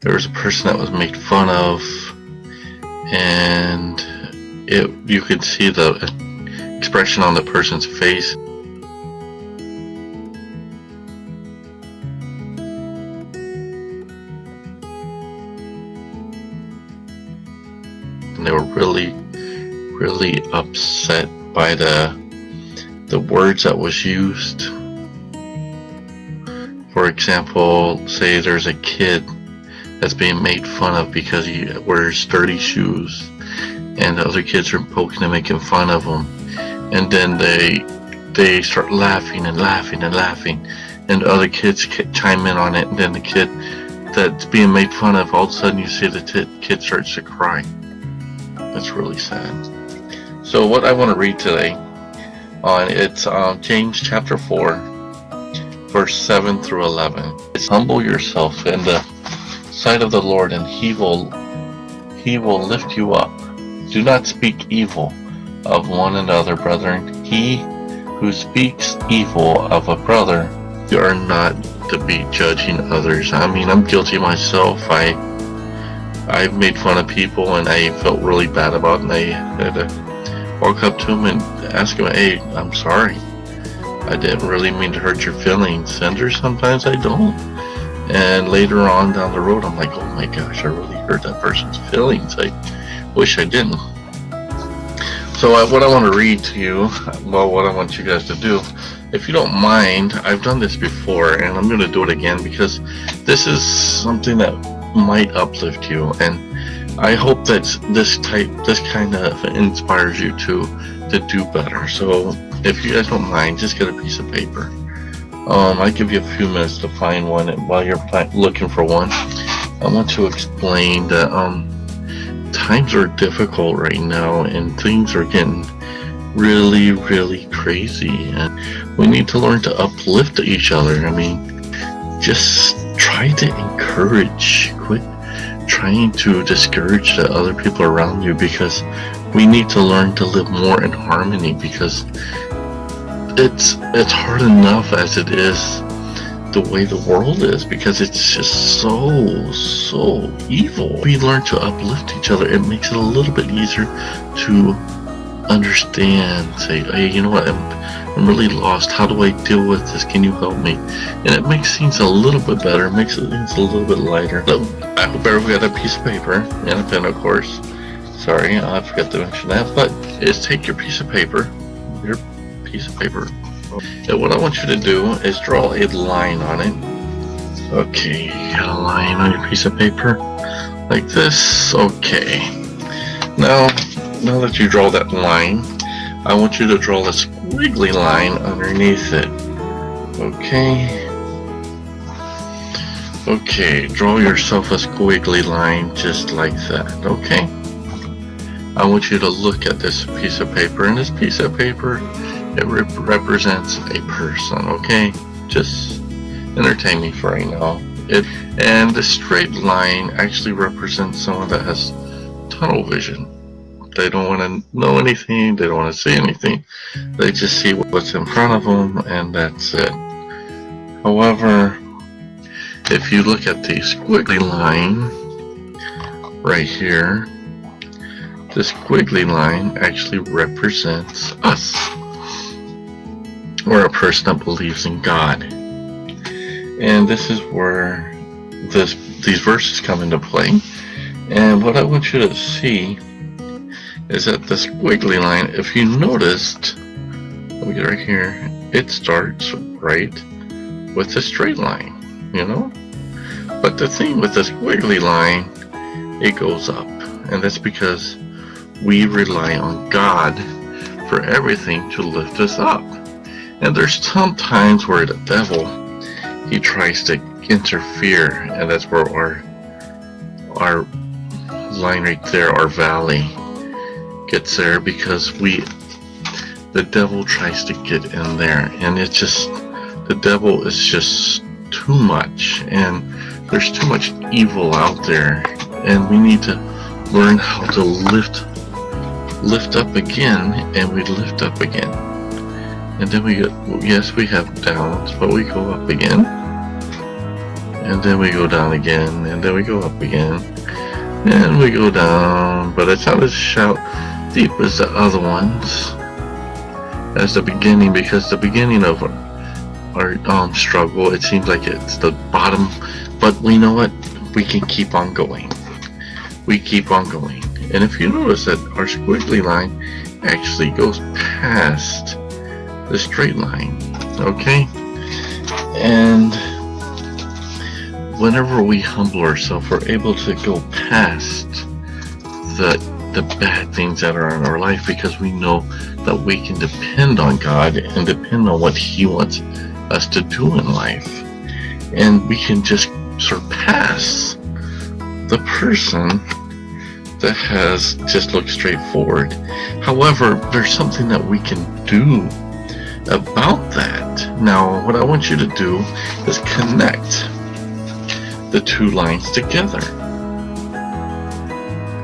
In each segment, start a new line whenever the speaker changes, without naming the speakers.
there was a person that was made fun of, and you could see the expression on the person's face. And they were really upset by the words that was used. For example, say there's a kid that's being made fun of because he wears dirty shoes, and the other kids are poking and making fun of him, and then they start laughing and laughing and laughing, and the other kids chime in on it, and then the kid that's being made fun of, all of a sudden you see the kid starts to cry. That's really sad. So what I want to read today it's James chapter 4, verse 7 through 11. It's humble yourself in the sight of the Lord, and He will lift you up. Do not speak evil of one another, brethren. He who speaks evil of a brother, you are not to be judging others. I mean, I'm guilty myself. I've made fun of people, and I felt really bad about it, and I had to walk up to him and ask him, hey, I'm sorry. I didn't really mean to hurt your feelings, and there's sometimes I don't. And later on down the road, I'm like, oh my gosh, I really hurt that person's feelings. I wish I didn't. So what I want to read to you, well, what I want you guys to do, if you don't mind, I've done this before, and I'm going to do it again because this is something that might uplift you, and I hope that this kind of inspires you to do better. So if you guys don't mind, just get a piece of paper. I'll give you a few minutes to find one, and while you're looking for one, I want to explain that times are difficult right now, and things are getting really crazy, and we need to learn to uplift each other. I mean, just try to encourage. Quit trying to discourage the other people around you, because we need to learn to live more in harmony, because it's hard enough as it is the way the world is, because it's just so evil. We learn to uplift each other. It makes it a little bit easier to understand, say, hey, you know what, I'm really lost. How do I deal with this? Can you help me? And it makes things a little bit better. It makes things a little bit lighter. So I hope everybody got a piece of paper and a pen, of course. Sorry, I forgot to mention that. But is take your piece of paper, and what I want you to do is draw a line on it. Okay, you got a line on your piece of paper like this. Okay. Now that you draw that line, I want you to draw a squiggly line underneath it. Okay, draw yourself a squiggly line just like that. Okay. I want you to look at this piece of paper, and this piece of paper, it represents a person. Okay, just entertain me for right now. And the straight line actually represents someone that has tunnel vision. They don't want to know anything, they don't want to see anything, they just see what's in front of them, and that's it. However, if you look at the squiggly line right here, the squiggly line actually represents us, or a person that believes in God. And this is where these verses come into play. And what I want you to see is that the squiggly line, if you noticed, let me get right here, it starts right with a straight line, you know? But the thing with the squiggly line, it goes up. And that's because we rely on God for everything to lift us up. And there's some times where the devil, he tries to interfere, and that's where our line right there, our valley, gets there, because the devil tries to get in there, and it's just, the devil is just too much, and there's too much evil out there, and we need to learn how to lift up again, and we lift up again. And then we get, yes, we have downs, but we go up again. and then we go down again, and then we go up again, and we go down, but it's not as deep as the other ones as the beginning, because the beginning of our struggle, it seems like it's the bottom, but we know what, we can keep on going. We keep on going. And if you notice that our squiggly line actually goes past the straight line, okay? And whenever we humble ourselves, we're able to go past the bad things that are in our life, because we know that we can depend on God and depend on what He wants us to do in life. And we can just surpass the person that has just looked straight forward. However, there's something that we can do about that. Now, what I want you to do is connect the two lines together.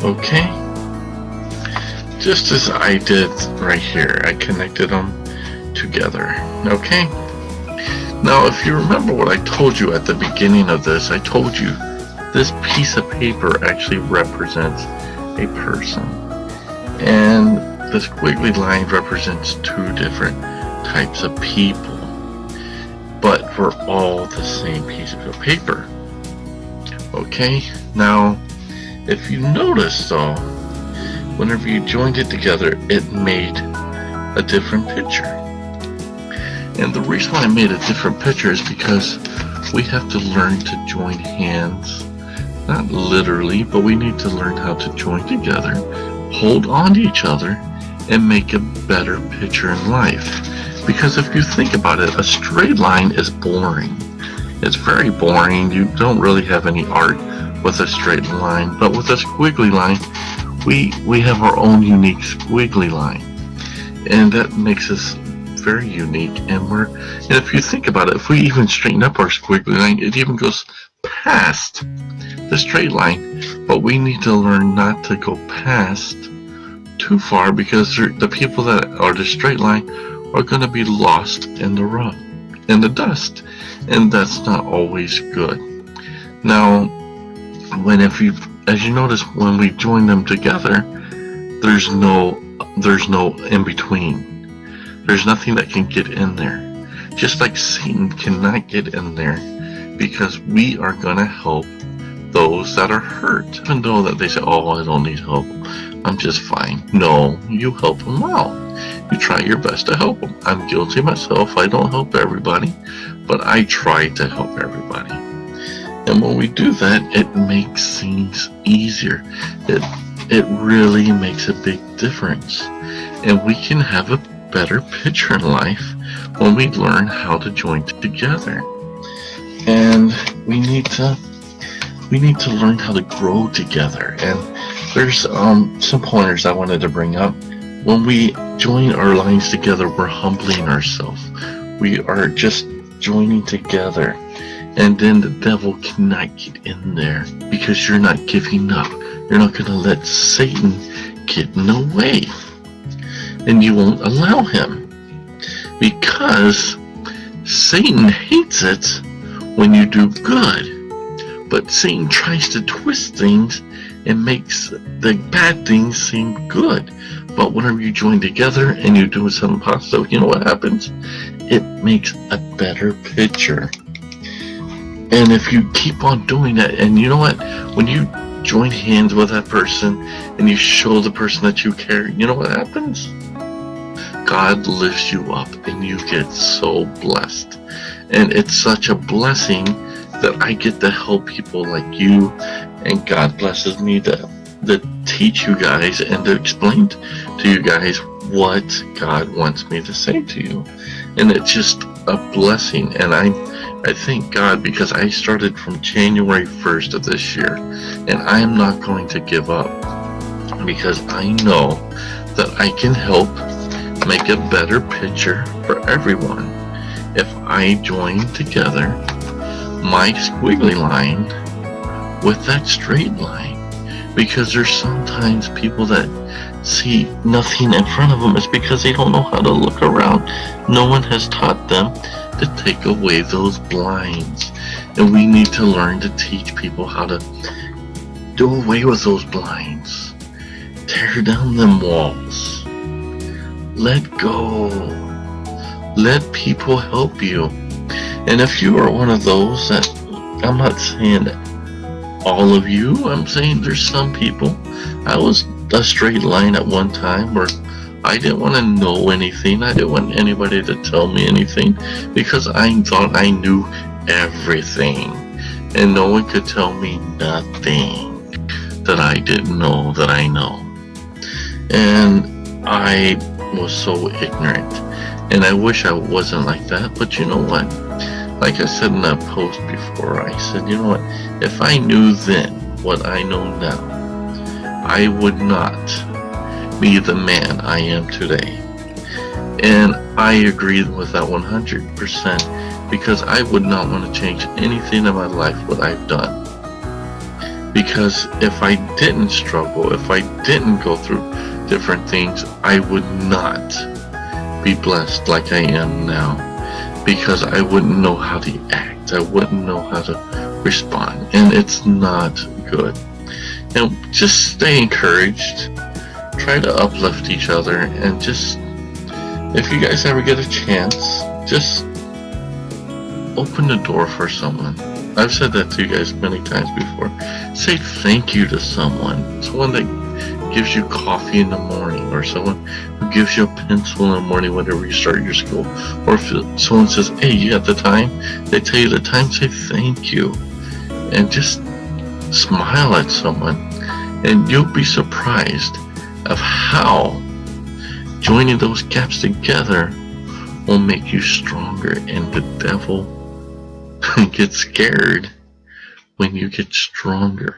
Okay? Just as I did right here, I connected them together. Okay? Now, if you remember what I told you at the beginning of this, I told you this piece of paper actually represents a person, and the squiggly line represents two different types of people, but we're all the same piece of paper. Okay, now if you notice though, whenever you joined it together, it made a different picture. And the reason why I made a different picture is because we have to learn to join hands. Not literally, but we need to learn how to join together, hold on to each other, and make a better picture in life. Because if you think about it, a straight line is boring. It's very boring. You don't really have any art with a straight line. But with a squiggly line, we have our own unique squiggly line. And that makes us very unique. And if you think about it, if we even straighten up our squiggly line, it even goes past the straight line, but we need to learn not to go past too far, because the people that are the straight line are going to be lost in the rut, in the dust, and that's not always good. Now, as you notice, when we join them together, there's no in between. There's nothing that can get in there. Just like Satan cannot get in there, because we are going to help those that are hurt. Even though that they say, oh, I don't need help, I'm just fine. No, you help them out. You try your best to help them. I'm guilty myself. I don't help everybody, but I try to help everybody. And when we do that, it makes things easier. It really makes a big difference. And we can have a better picture in life when we learn how to join together. And we need to learn how to grow together. And there's some pointers I wanted to bring up. When we join our lines together, we're humbling ourselves. We are just joining together, and then the devil cannot get in there, because you're not giving up. You're not going to let Satan get in the way, and you won't allow him, because Satan hates it when you do good. But Satan tries to twist things and makes the bad things seem good. But whenever you join together and you do something positive, you know what happens? It makes a better picture. And if you keep on doing that, and you know what? When you join hands with that person and you show the person that you care, you know what happens? God lifts you up and you get so blessed. And it's such a blessing that I get to help people like you, and God blesses me to teach you guys and to explain to you guys what God wants me to say to you. And it's just a blessing, and I thank God, because I started from January 1st of this year, and I am not going to give up, because I know that I can help make a better picture for everyone if I join together my squiggly line with that straight line. Because there's sometimes people that see nothing in front of them. It's because they don't know how to look around. No one has taught them to take away those blinds. And we need to learn to teach people how to do away with those blinds. Tear down them walls. Let go. Let people help you. And if you are one of those that, I'm not saying all of you, I'm saying there's some people. I was a straight line at one time where I didn't want to know anything. I didn't want anybody to tell me anything because I thought I knew everything. And no one could tell me nothing that I didn't know that I know. And I was so ignorant. And I wish I wasn't like that, but you know what? Like I said in that post before, I said, you know what? If I knew then what I know now, I would not be the man I am today. And I agree with that 100% because I would not want to change anything in my life what I've done. Because if I didn't struggle, if I didn't go through different things, I would not be blessed like I am now. Because I wouldn't know how to act. I wouldn't know how to respond. And it's not good. And just stay encouraged. Try to uplift each other. And just, if you guys ever get a chance, just open the door for someone. I've said that to you guys many times before. Say thank you to someone. Someone that gives you coffee in the morning, or someone who gives you a pencil in the morning whenever you start your school, or if someone says, hey, you got the time, they tell you the time, say thank you, and just smile at someone, and you'll be surprised of how joining those gaps together will make you stronger. And the devil gets scared when you get stronger.